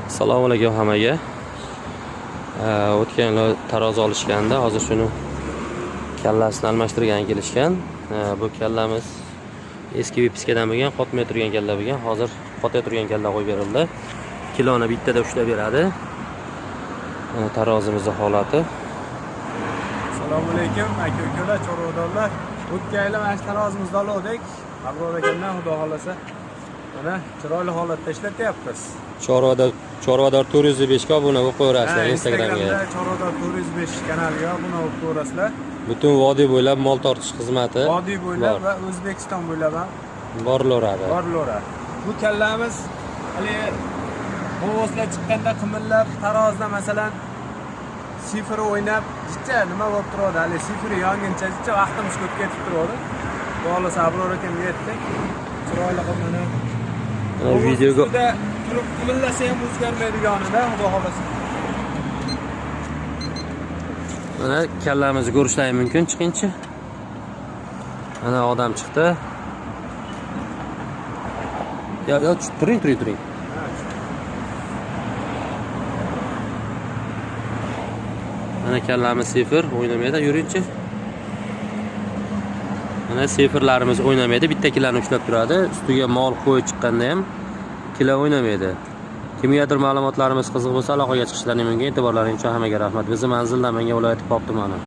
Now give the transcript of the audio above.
Assalomu alaykum hammaga. O'tgan yil tarozi olishganda, hozir shuni kallasini almashtirgan kelishgan. Bu kallamiz eski vipiskadan bo'lgan, qotmay turgan kalla bo'lgan. Hozir qotay turgan kalla qo'yib berildi. Kiloni bittada ushlab beradi. Tarozimizning holati. Assalomu alaykum aka-ukalar, chorvadorlar. O'tgan yil mana shu tarozimizni oldik. Abror akamdan xudo xolasa mana chiroyli holatda ishlatyapmiz. Chorvador 405 ga obuna bo'lib qo'yasizlar Instagramga. Chorvador 405 kanaliga obuna bo'lib qo'yasizlar. Butun vodiy bo'ylab mol tortish xizmati. Vodiy bo'ylab va O'zbekiston bo'ylab ham borilaveradi. Bu kallamiz hali bo'g'izlar chiqqanda qimillab tarozda masalan sifir o'ynab, jicha nima bo'lib turadi? Hali sifri yonguncha jicha vaqtimiz ko'p ketib turadi. Xolos Abror akamga aytdik. Chiroyli qilib mana videoga turib qimillasa ham o'zgarmaydiganida, xudo xolasa. Mana kallamizni ko'rishlari mumkin chiqinchi. Mana odam chiqdi. Yo, turing. Mana kallamiz sifir o'ynamaydi, yuringchi. Mana sifirlarimiz o'ynamaydi, bitta killani ushlab turadi. Ustiga mol qo'yib chiqqanda ham killa o'ynamaydi. Kimgadir ma'lumotlarimiz qiziq bo'lsa, aloqaga chiqishlaringiz mumkin. E'tiborlaringiz uchun hammaga rahmat. Bizni manzildan menga viloyat Pop tumani.